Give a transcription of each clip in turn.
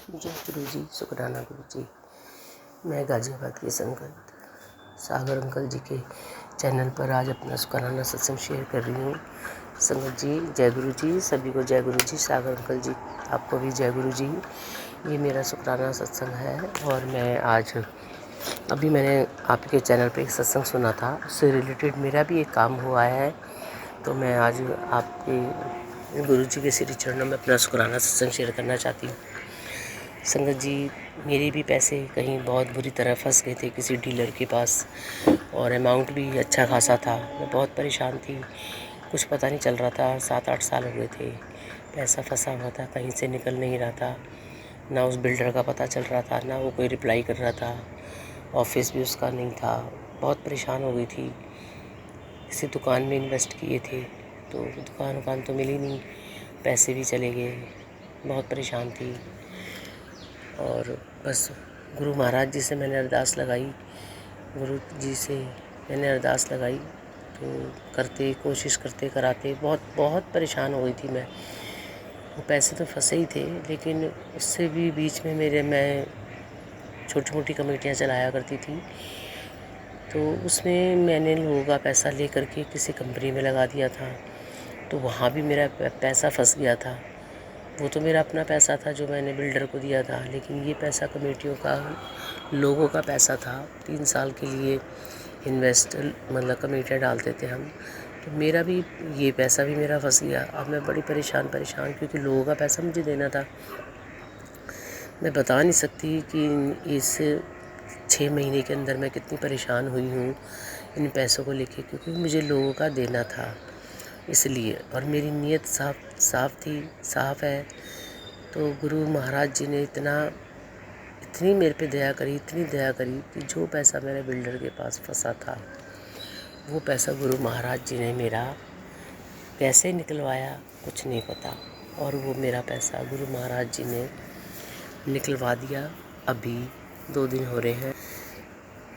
जय गुरु जी, शुक्राना गुरु जी। मैं गाज़ियाबाद की संगत सागर अंकल जी के चैनल पर आज अपना शुक्राना सत्संग शेयर कर रही हूँ। संगत जी जय गुरु जी, सभी को जय गुरु जी। सागर अंकल जी आपको भी जय गुरु जी। ये मेरा शुक्राना सत्संग है और मैं आज अभी मैंने आपके चैनल पे एक सत्संग सुना था, उससे रिलेटेड मेरा भी एक काम हुआ है। तो मैं आज आपके गुरु जी के श्री चरणों में अपना शुक्राना सत्संग शेयर करना चाहती हूँ। संगत जी, मेरे भी पैसे कहीं बहुत बुरी तरह फंस गए थे किसी डीलर के पास और अमाउंट भी अच्छा खासा था। मैं बहुत परेशान थी, कुछ पता नहीं चल रहा था। 7-8 साल हो गए थे, पैसा फंसा हुआ था, कहीं से निकल नहीं रहा था। ना उस बिल्डर का पता चल रहा था, ना वो कोई रिप्लाई कर रहा था, ऑफिस भी उसका नहीं था। बहुत परेशान हो गई थी। किसी दुकान में इन्वेस्ट किए थे तो दुकान तो मिली नहीं, पैसे भी चले गए। बहुत परेशान थी और बस गुरु महाराज जी से मैंने अरदास लगाई। गुरु जी से मैंने अरदास लगाई तो कोशिश करते कराते बहुत परेशान हो गई थी मैं। वो पैसे तो फंसे ही थे, लेकिन उससे भी बीच में मैं छोटी मोटी कमेटियाँ चलाया करती थी। तो उसमें मैंने लोगों का पैसा ले करके किसी कंपनी में लगा दिया था, तो वहाँ भी मेरा पैसा फंस गया था। वो तो मेरा अपना पैसा था जो मैंने बिल्डर को दिया था, लेकिन ये पैसा कमेटियों का, लोगों का पैसा था। 3 साल के लिए मतलब कमेटियाँ डालते थे हम, तो मेरा भी ये पैसा भी मेरा फंस गया। अब मैं बड़ी परेशान क्योंकि लोगों का पैसा मुझे देना था। मैं बता नहीं सकती कि इस 6 महीने के अंदर मैं कितनी परेशान हुई हूँ इन पैसों को लेके, क्योंकि मुझे लोगों का देना था इसलिए। और मेरी नीयत साफ है। तो गुरु महाराज जी ने इतनी मेरे पे दया करी कि जो पैसा मेरे बिल्डर के पास फंसा था, वो पैसा गुरु महाराज जी ने मेरा कैसे निकलवाया कुछ नहीं पता। और वो मेरा पैसा गुरु महाराज जी ने निकलवा दिया। अभी 2 दिन हो रहे हैं,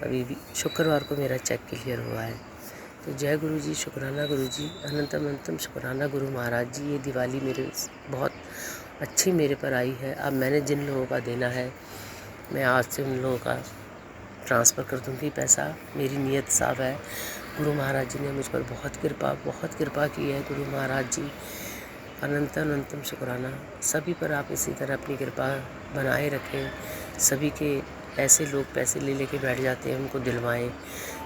अभी भी शुक्रवार को मेरा चेक क्लियर हुआ है। तो जय गुरु जी, शुक्राना गुरु जी, अनंतम शुक्राना गुरु महाराज जी। ये दिवाली बहुत अच्छी मेरे पर आई है। अब मैंने जिन लोगों का देना है, मैं आज से उन लोगों का ट्रांसफ़र कर दूँगी पैसा। मेरी नीयत साफ है। गुरु महाराज जी ने मुझ पर बहुत कृपा की है। गुरु महाराज जी अनंतम शुक्राना। सभी पर आप इसी तरह अपनी कृपा बनाए रखें। सभी के ऐसे लोग पैसे लेके बैठ जाते हैं, उनको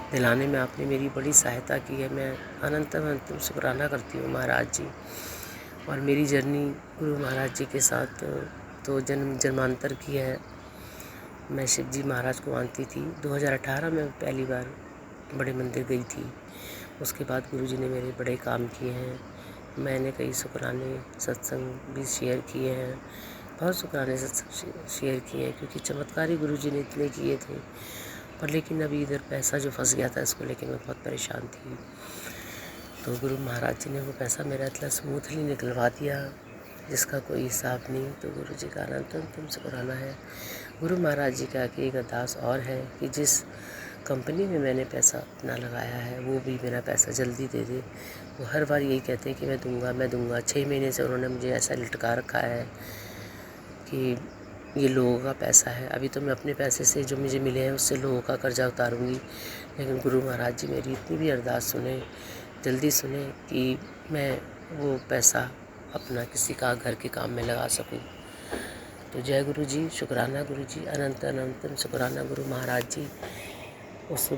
दिलाने में आपने मेरी बड़ी सहायता की है। मैं अनंतम शुक्राना करती हूँ महाराज जी। और मेरी जर्नी गुरु महाराज जी के साथ तो जन्मांतर की है। मैं शिव जी महाराज को मानती थी। 2018 में पहली बार बड़े मंदिर गई थी। उसके बाद गुरु जी ने मेरे बड़े काम किए हैं। मैंने कई शुक्राने सत्संग भी शेयर किए हैं, बहुत शुक्राने सत्संग शेयर किए हैं, क्योंकि चमत्कारी गुरु जी ने इतने किए थे। पर लेकिन अभी इधर पैसा जो फंस गया था, इसको लेकर मैं बहुत परेशान थी। तो गुरु महाराज जी ने वो पैसा मेरा इतना स्मूथली निकलवा दिया जिसका कोई हिसाब नहीं। तो गुरु जी का अनंतम शुक्राना है। गुरु महाराज जी का एक अरदास और है कि जिस कंपनी में मैंने पैसा अपना लगाया है, वो भी मेरा पैसा जल्दी दे दे। वो हर बार यही कहते हैं कि मैं दूंगा। 6 महीने से उन्होंने मुझे ऐसा लटका रखा है कि ये लोगों का पैसा है। अभी तो मैं अपने पैसे से जो मुझे मिले हैं उससे लोगों का कर्जा उतारूँगी, लेकिन गुरु महाराज जी मेरी इतनी भी अरदास जल्दी सुने कि मैं वो पैसा अपना किसी का घर के काम में लगा सकूं। तो जय गुरु जी, शुक्राना गुरु जी, अनंतम शुक्राना गुरु महाराज जी। उस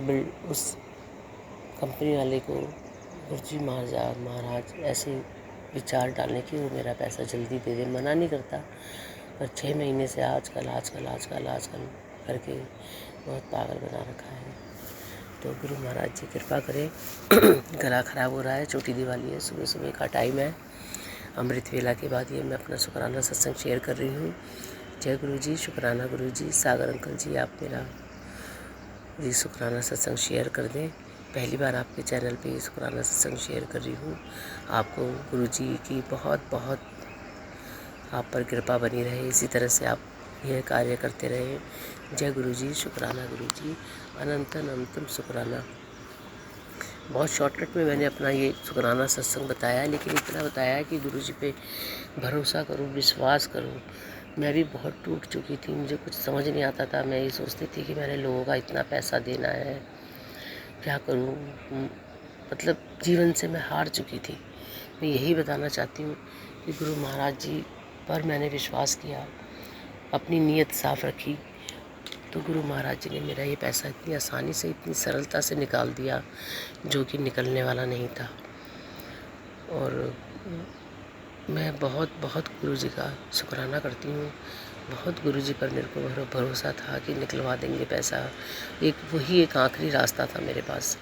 कंपनी वाले को गुरु जी महाराज ऐसे विचार डालने की वो मेरा पैसा जल्दी दे दे। मना नहीं करता, पर 6 महीने से आजकल करके बहुत पागल बना रखा है। तो गुरु महाराज जी कृपा करें। गला ख़राब हो रहा है, छोटी दिवाली है, सुबह का टाइम है, अमृत वेला के बाद ये मैं अपना शुक्राना सत्संग शेयर कर रही हूँ। जय गुरु जी, शुक्राना गुरु जी। सागर अंकल जी, आप मेरा ये शुक्राना सत्संग शेयर कर दें। पहली बार आपके चैनल पे ये शुक्राना सत्संग शेयर कर रही हूँ। आपको गुरु जी की बहुत आप पर कृपा बनी रहे। इसी तरह से आप यह कार्य करते रहे। जय गुरु जी, शुक्राना गुरु जी, अनंतम शुक्राना। बहुत शॉर्टकट में मैंने अपना ये शुक्राना सत्संग बताया है, लेकिन इतना बताया है कि गुरु जी पे भरोसा करो, विश्वास करो। मैं भी बहुत टूट चुकी थी, मुझे कुछ समझ नहीं आता था। मैं ये सोचती थी कि मैंने लोगों का इतना पैसा देना है, क्या करूं। मतलब जीवन से मैं हार चुकी थी। मैं यही बताना चाहती हूँ कि गुरु महाराज जी पर मैंने विश्वास किया, अपनी नीयत साफ रखी, तो गुरु महाराज जी ने मेरा ये पैसा इतनी आसानी से, इतनी सरलता से निकाल दिया, जो कि निकलने वाला नहीं था। और मैं बहुत बहुत गुरु जी का शुक्राना करती हूँ। बहुत गुरु जी पर मेरे को भरोसा था कि निकलवा देंगे पैसा। वही एक आखिरी रास्ता था मेरे पास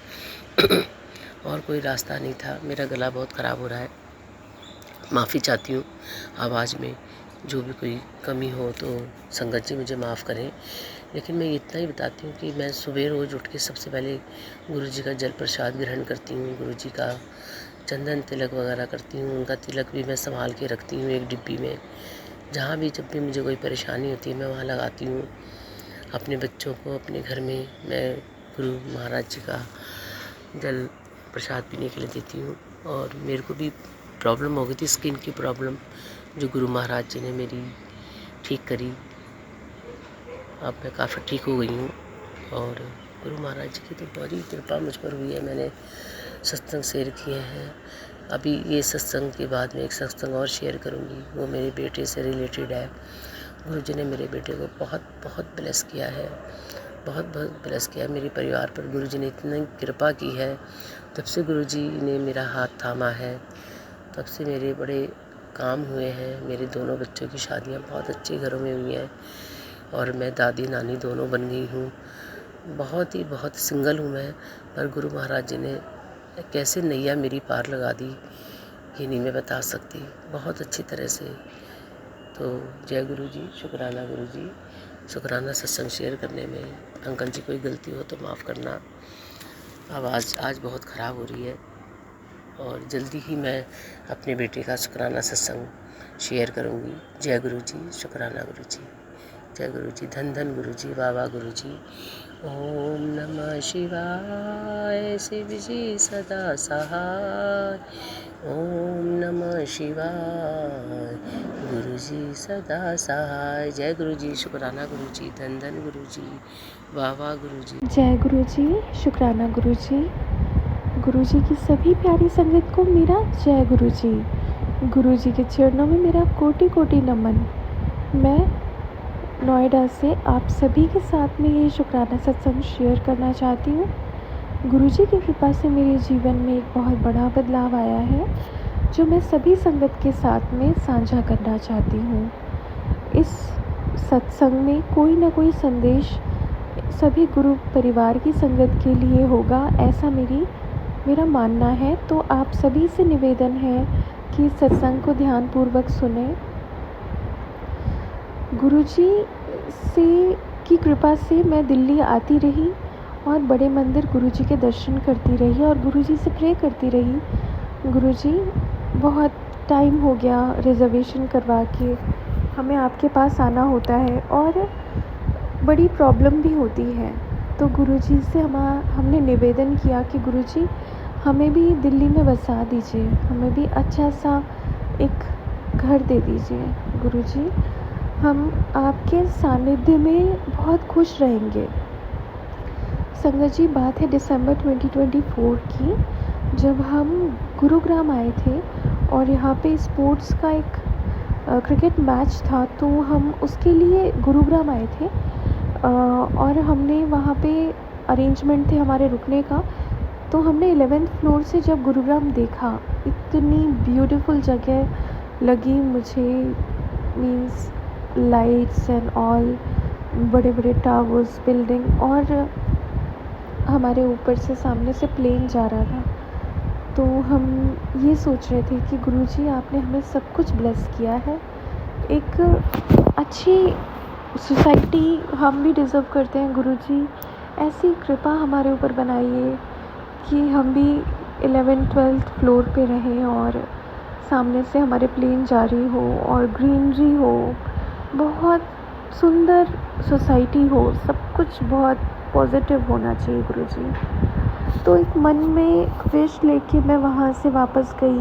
और कोई रास्ता नहीं था। मेरा गला बहुत ख़राब हो रहा है, माफ़ी चाहती हूँ। आवाज़ में जो भी कोई कमी हो तो संगत जी मुझे माफ़ करें। लेकिन मैं इतना ही बताती हूँ कि मैं सुबह रोज़ उठ के सबसे पहले गुरु जी का जल प्रसाद ग्रहण करती हूँ, गुरु जी का चंदन तिलक वगैरह करती हूँ। उनका तिलक भी मैं संभाल के रखती हूँ एक डिब्बी में। जहाँ भी जब भी मुझे कोई परेशानी होती है मैं वहाँ लगाती हूँ। अपने बच्चों को अपने घर में मैं गुरु महाराज जी का जल प्रसाद पीने के लिए देती हूँ। और मेरे को भी प्रॉब्लम हो गई थी, स्किन की प्रॉब्लम, जो गुरु महाराज जी ने मेरी ठीक करी। अब मैं काफ़ी ठीक हो गई हूँ और गुरु महाराज जी की तो बड़ी कृपा मुझ पर हुई है। मैंने सत्संग शेयर किए हैं। अभी ये सत्संग के बाद में एक सत्संग और शेयर करूँगी, वो मेरे बेटे से रिलेटेड है। गुरु जी ने मेरे बेटे को बहुत बहुत ब्लेस किया है, बहुत बहुत ब्लेस किया है। मेरे परिवार पर गुरु जी ने इतनी कृपा की है। तब से गुरु जी ने मेरा हाथ थामा है, तब से मेरे बड़े काम हुए हैं। मेरे दोनों बच्चों की शादियाँ बहुत अच्छे घरों में हुई हैं और मैं दादी नानी दोनों बन गई हूँ। बहुत सिंगल हूँ मैं, पर गुरु महाराज जी ने कैसे नैया मेरी पार लगा दी ये नहीं मैं बता सकती, बहुत अच्छी तरह से। तो जय गुरु जी, शुक्राना गुरु जी, शुक्राना सत्संग शेयर करने में। अंकल जी कोई गलती हो तो माफ़ करना। आवाज़ आज बहुत ख़राब हो रही है और जल्दी ही मैं अपने बेटे का शुक्राना सत्संग शेयर करूँगी। जय गुरु जी, शुक्राना गुरु जी, जय गुरु जी, धन धन गुरु जी, वाह वाह गुरु जी। ओम नमः शिवाय, शिव जी सदा सहाय। ओम नमः शिवाय, गुरु जी सदा सहाय। जय गुरु जी, शुक्राना गुरु जी, धन धन गुरु जी, वाह वाह गुरु जी। जय गुरु जी, शुक्राना गुरु जी। गुरु जी की सभी प्यारी संगत को मेरा जय गुरु जी। गुरु जी के चरणों में मेरा कोटि कोटि नमन। मैं नोएडा से आप सभी के साथ में ये शुक्राना सत्संग शेयर करना चाहती हूँ। गुरु जी की कृपा से मेरे जीवन में एक बहुत बड़ा बदलाव आया है, जो मैं सभी संगत के साथ में साझा करना चाहती हूँ। इस सत्संग में कोई ना कोई संदेश सभी गुरु परिवार की संगत के लिए होगा, ऐसा मेरा मानना है। तो आप सभी से निवेदन है कि सत्संग को ध्यानपूर्वक सुने। गुरुजी की कृपा से मैं दिल्ली आती रही और बड़े मंदिर गुरुजी के दर्शन करती रही और गुरुजी से प्रे करती रही। गुरुजी, बहुत टाइम हो गया रिज़र्वेशन करवा के हमें आपके पास आना होता है और बड़ी प्रॉब्लम भी होती है। तो गुरुजी से हमने निवेदन किया कि गुरुजी हमें भी दिल्ली में बसा दीजिए, हमें भी अच्छा सा एक घर दे दीजिए। गुरुजी, हम आपके सानिध्य में बहुत खुश रहेंगे। संगत जी, बात है दिसंबर 2024 की, जब हम गुरुग्राम आए थे और यहाँ पे स्पोर्ट्स का एक क्रिकेट मैच था, तो हम उसके लिए गुरुग्राम आए थे और हमने वहाँ पे अरेंजमेंट थे हमारे रुकने का। तो हमने 11th फ्लोर से जब गुरुग्राम देखा, इतनी ब्यूटीफुल जगह लगी मुझे, मीन्स लाइट्स एंड ऑल, बड़े बड़े टावर्स, बिल्डिंग, और हमारे ऊपर से सामने से प्लेन जा रहा था। तो हम ये सोच रहे थे कि गुरुजी, आपने हमें सब कुछ ब्लेस किया है, एक अच्छी सोसाइटी हम भी डिज़र्व करते हैं। गुरुजी, ऐसी कृपा हमारे ऊपर बनाइए कि हम भी 11th-12th फ्लोर पे रहें और सामने से हमारे प्लेन जा रही हो और ग्रीनरी हो, बहुत सुंदर सोसाइटी हो, सब कुछ बहुत पॉजिटिव होना चाहिए गुरुजी। तो एक मन में विश लेके मैं वहाँ से वापस गई।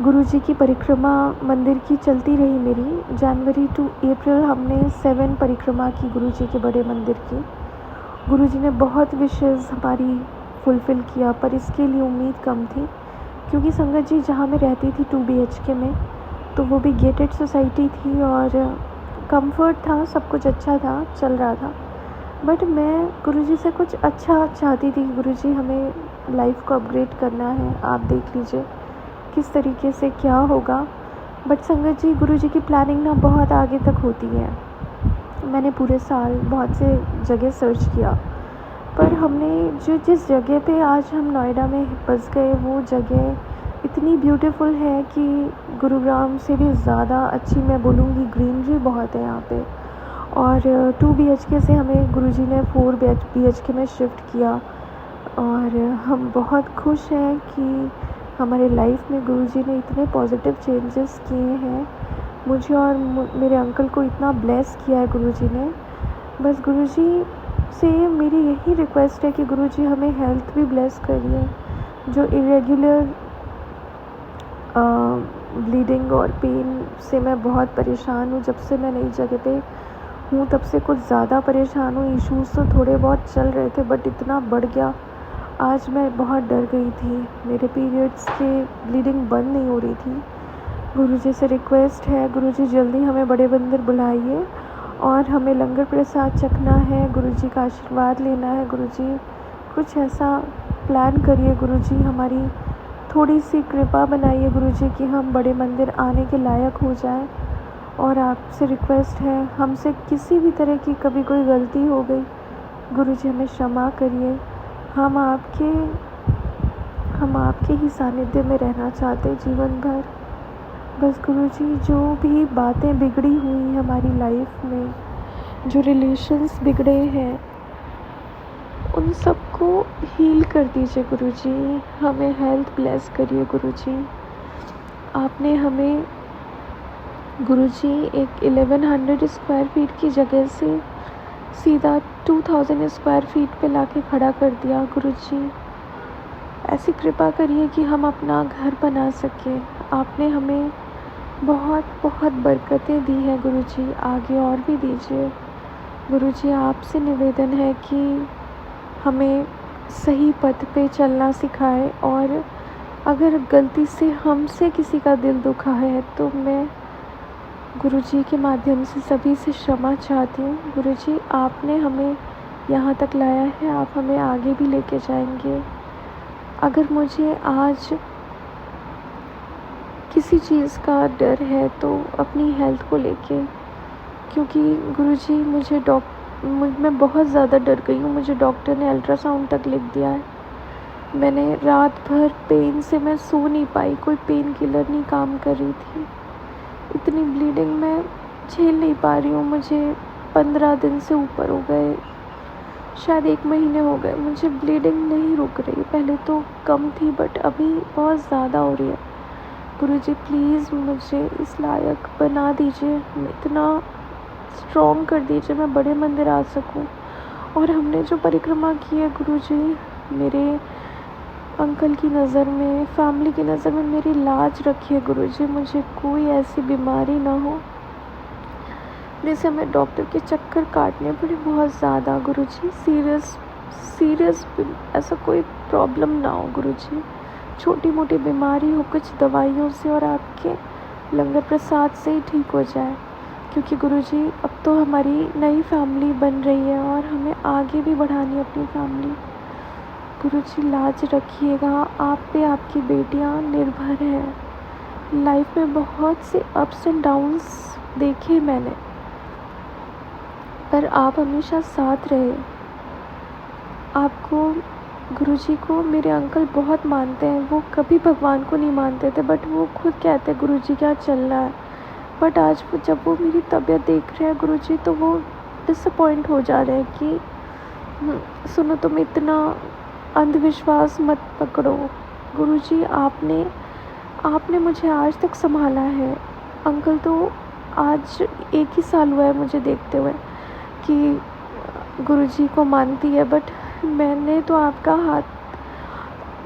गुरुजी की परिक्रमा मंदिर की चलती रही मेरी। जनवरी टू अप्रैल हमने 7 परिक्रमा की गुरुजी के बड़े मंदिर की। गुरुजी ने बहुत विशेज़ हमारी फुलफ़िल किया, पर इसके लिए उम्मीद कम थी, क्योंकि संगत जी जहाँ मैं रहती थी 2 BHK में, तो वो भी गेटेड सोसाइटी थी और कंफर्ट था, सब कुछ अच्छा था, चल रहा था। बट मैं गुरुजी से कुछ अच्छा चाहती थी। गुरुजी हमें लाइफ को अपग्रेड करना है, आप देख लीजिए किस तरीके से क्या होगा। बट संगत जी गुरुजी की प्लानिंग ना बहुत आगे तक होती है। मैंने पूरे साल बहुत से जगह सर्च किया, पर हमने जिस जगह पे आज हम नोएडा में बस गए, वो जगह इतनी ब्यूटीफुल है कि गुरुग्राम से भी ज़्यादा अच्छी मैं बोलूँगी। ग्रीनरी बहुत है यहाँ पे। और 2 BHK से हमें गुरुजी ने 4 BHK में शिफ्ट किया और हम बहुत खुश हैं कि हमारे लाइफ में गुरुजी ने इतने पॉजिटिव चेंजेस किए हैं। मुझे और मेरे अंकल को इतना ब्लेस किया है गुरुजी ने। बस गुरुजी से मेरी यही रिक्वेस्ट है कि गुरुजी हमें हेल्थ भी ब्लेस करिए। जो इरेगुलर ब्लीडिंग और पेन से मैं बहुत परेशान हूँ। जब से मैं नई जगह पे हूँ तब से कुछ ज़्यादा परेशान हूँ। इश्यूज़ तो थोड़े बहुत चल रहे थे, बट इतना बढ़ गया। आज मैं बहुत डर गई थी। मेरे पीरियड्स के ब्लीडिंग बंद नहीं हो रही थी। गुरुजी से रिक्वेस्ट है, गुरुजी जल्दी हमें बड़े मंदिर बुलाइए और हमें लंगर प्रसाद चखना है, गुरुजी का आशीर्वाद लेना है। गुरुजी कुछ ऐसा प्लान करिए, गुरुजी हमारी थोड़ी सी कृपा बनाइए गुरुजी कि हम बड़े मंदिर आने के लायक हो जाएं। और आपसे रिक्वेस्ट है, हमसे किसी भी तरह की कभी कोई गलती हो गई, गुरुजी हमें क्षमा करिए। हम आपके ही सानिध्य में रहना चाहते हैं जीवन भर। बस गुरुजी जो भी बातें बिगड़ी हुई हमारी लाइफ में, जो रिलेशंस बिगड़े हैं, उन सबको हील कर दीजिए गुरुजी। हमें हेल्थ ब्लेस करिए गुरुजी। आपने हमें गुरुजी एक 1100 स्क्वायर फीट की जगह से सीधा 2000 स्क्वायर फीट पे लाके खड़ा कर दिया। गुरुजी ऐसी कृपा करिए कि हम अपना घर बना सकें। आपने हमें बहुत बहुत बरकतें दी हैं गुरुजी, आगे और भी दीजिए। गुरुजी आपसे निवेदन है कि हमें सही पथ पे चलना सिखाए, और अगर गलती से हमसे किसी का दिल दुखा है तो मैं गुरुजी के माध्यम से सभी से क्षमा चाहती हूँ। गुरुजी आपने हमें यहाँ तक लाया है, आप हमें आगे भी लेके जाएंगे। अगर मुझे आज किसी चीज़ का डर है तो अपनी हेल्थ को लेके, क्योंकि गुरुजी मैं बहुत ज़्यादा डर गई हूँ। मुझे डॉक्टर ने अल्ट्रासाउंड तक लिख दिया है। मैंने रात भर पेन से मैं सो नहीं पाई, कोई पेन किलर नहीं काम कर रही थी। इतनी ब्लीडिंग मैं झेल नहीं पा रही हूँ। मुझे 15 दिन से ऊपर हो गए, शायद 1 महीने हो गए, मुझे ब्लीडिंग नहीं रुक रही। पहले तो कम थी, बट अभी बहुत ज़्यादा हो रही है। गुरुजी प्लीज़ मुझे इस लायक बना दीजिए, इतना स्ट्रॉन्ग कर दीजिए मैं बड़े मंदिर आ सकूं। और हमने जो परिक्रमा की है गुरुजी, मेरे अंकल की नज़र में, फैमिली की नज़र में मेरी लाज रखिए गुरुजी। मुझे कोई ऐसी बीमारी ना हो जिससे हमें डॉक्टर के चक्कर काटने पड़े बहुत ज़्यादा। गुरुजी सीरियस ऐसा कोई प्रॉब्लम ना हो गुरुजी। छोटी मोटी बीमारी हो, कुछ दवाइयों से और आपके लंगर प्रसाद से ही ठीक हो जाए। क्योंकि गुरुजी अब तो हमारी नई फैमिली बन रही है और हमें आगे भी बढ़ानी है अपनी फैमिली। गुरुजी लाज रखिएगा, आप पे आपकी बेटियां निर्भर हैं। लाइफ में बहुत से अप्स एंड डाउन्स देखे मैंने, पर आप हमेशा साथ रहे। आपको, गुरुजी को मेरे अंकल बहुत मानते हैं। वो कभी भगवान को नहीं मानते थे, बट वो खुद कहते हैं गुरुजी क्या चल रहा है। बट आज जब वो मेरी तबीयत देख रहे हैं गुरुजी, तो वो डिसअपॉइंट हो जा रहे हैं कि सुनो तुम इतना अंधविश्वास मत पकड़ो। गुरुजी आपने मुझे आज तक संभाला है। अंकल तो आज 1 ही साल हुआ है मुझे देखते हुए कि गुरुजी को मानती है, बट मैंने तो आपका हाथ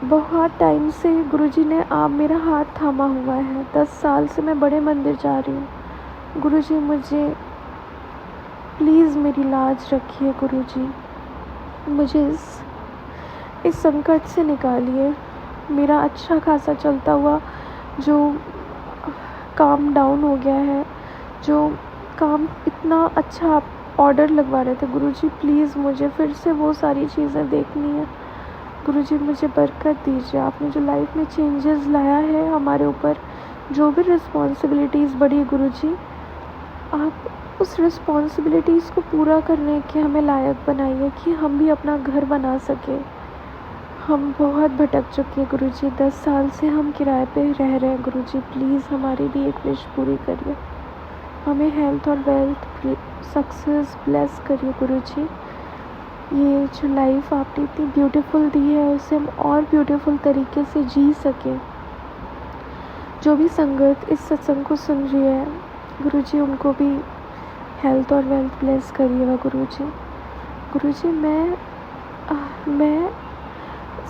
बहुत टाइम से गुरुजी ने आप मेरा हाथ थामा हुआ है। 10 साल से मैं बड़े मंदिर जा रही हूँ। गुरुजी मुझे प्लीज़ मेरी लाज रखिए। गुरुजी मुझे इस संकट से निकालिए। मेरा अच्छा खासा चलता हुआ जो काम डाउन हो गया है, जो काम इतना अच्छा आप ऑर्डर लगवा रहे थे गुरुजी, प्लीज़ मुझे फिर से वो सारी चीज़ें देखनी है। गुरुजी मुझे बरकत दीजिए। आपने जो लाइफ में चेंजेस लाया है हमारे ऊपर, जो भी रिस्पॉन्सिबिलिटीज़ बढ़ी गुरुजी, आप उस रिस्पॉन्सिबिलिटीज़ को पूरा करने के हमें लायक बनाइए कि हम भी अपना घर बना सकें। हम बहुत भटक चुके हैं गुरुजी। 10 साल से हम किराए पे रह रहे हैं गुरुजी। प्लीज़ हमारी भी एक विश पूरी करिए। हमें हेल्थ और वेल्थ सक्सेस ब्लेस करिए गुरुजी। ये जो लाइफ आपने इतनी ब्यूटीफुल दी है, उसे हम और ब्यूटीफुल तरीके से जी सकें। जो भी संगत इस सत्संग को सुन रही है गुरुजी, उनको भी हेल्थ और वेल्थ ब्लेस करिएगा गुरुजी। गुरुजी मैं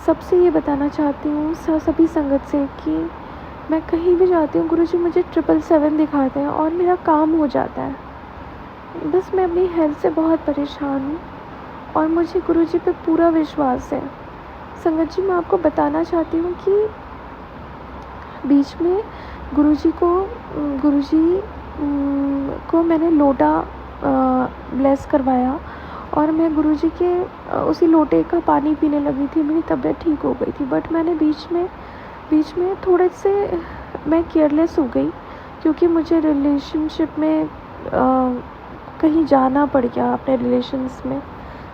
सबसे ये बताना चाहती हूँ सभी संगत से कि मैं कहीं भी जाती हूँ गुरुजी, मुझे 777 दिखाते हैं और मेरा काम हो जाता है। बस मैं अपनी हेल्थ से बहुत परेशान हूँ और मुझे गुरुजी पे पूरा विश्वास है। संगत जी, मैं आपको बताना चाहती हूँ कि बीच में गुरुजी को मैंने लोटा ब्लेस करवाया और मैं गुरुजी के उसी लोटे का पानी पीने लगी थी। मेरी तबीयत ठीक हो गई थी, बट मैंने बीच में थोड़े से मैं केयरलेस हो गई क्योंकि मुझे रिलेशनशिप में कहीं जाना पड़ गया। अपने रिलेशंस में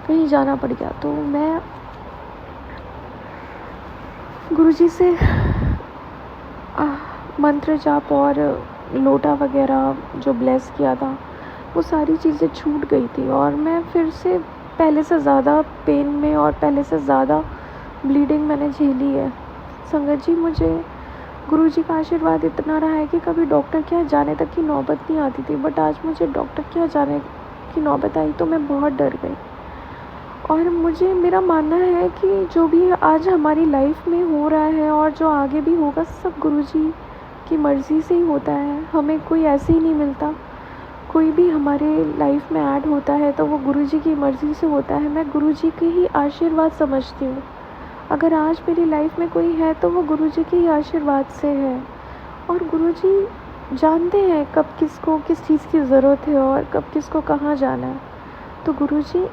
कहीं जाना पड़ गया, तो मैं गुरुजी से मंत्र जाप और लोटा वगैरह जो ब्लेस किया था, वो सारी चीज़ें छूट गई थी और मैं फिर से पहले से ज़्यादा पेन में और पहले से ज़्यादा ब्लीडिंग मैंने झेली है। संगत जी, मुझे गुरुजी का आशीर्वाद इतना रहा है कि कभी डॉक्टर के यहाँ जाने तक की नौबत नहीं आती थी, बट आज मुझे डॉक्टर के यहाँ जाने की नौबत आई तो मैं बहुत डर गई। और मेरा मानना है कि जो भी आज हमारी लाइफ में हो रहा है और जो आगे भी होगा, सब गुरुजी की मर्ज़ी से ही होता है। हमें कोई ऐसे ही नहीं मिलता। कोई भी हमारे लाइफ में ऐड होता है तो वो गुरुजी की मर्ज़ी से होता है। मैं गुरुजी के ही आशीर्वाद समझती हूँ। अगर आज मेरी लाइफ में कोई है तो वो गुरुजी के ही आशीर्वाद से है। और गुरुजी जानते हैं कब किसको किस चीज़ की ज़रूरत है और कब किसको कहाँ जाना है। तो गुरुजी,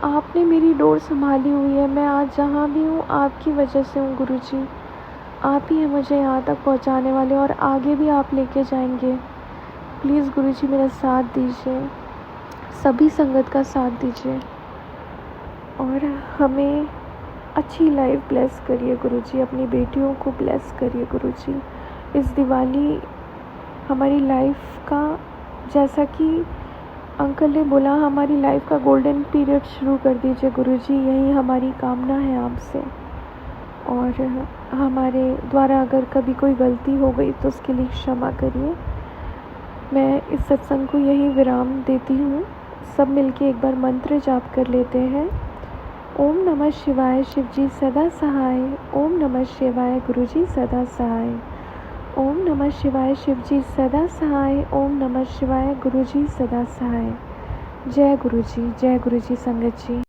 आपने मेरी डोर संभाली हुई है। मैं आज जहाँ भी हूँ आपकी वजह से हूँ गुरुजी। आप ही हैं मुझे यहाँ तक पहुँचाने वाले और आगे भी आप लेके जाएंगे। प्लीज़ गुरुजी मेरा साथ दीजिए, सभी संगत का साथ दीजिए और हमें अच्छी लाइफ ब्लेस करिए गुरुजी। अपनी बेटियों को ब्लेस करिए गुरुजी। इस दिवाली हमारी लाइफ का, जैसा कि अंकल ने बोला, हमारी लाइफ का गोल्डन पीरियड शुरू कर दीजिए गुरुजी। यही हमारी कामना है आपसे। और हमारे द्वारा अगर कभी कोई गलती हो गई तो उसके लिए क्षमा करिए। मैं इस सत्संग को यही विराम देती हूँ। सब मिलके एक बार मंत्र जाप कर लेते हैं। ओम नमः शिवाय, शिवजी सदा सहाय। ओम नमः शिवाय, गुरुजी सदा सहाय। ओम नमः शिवाय, शिवजी सदा सहाय। ओम नमः शिवाय, गुरुजी सदा सहाय। जय गुरुजी संगत जी।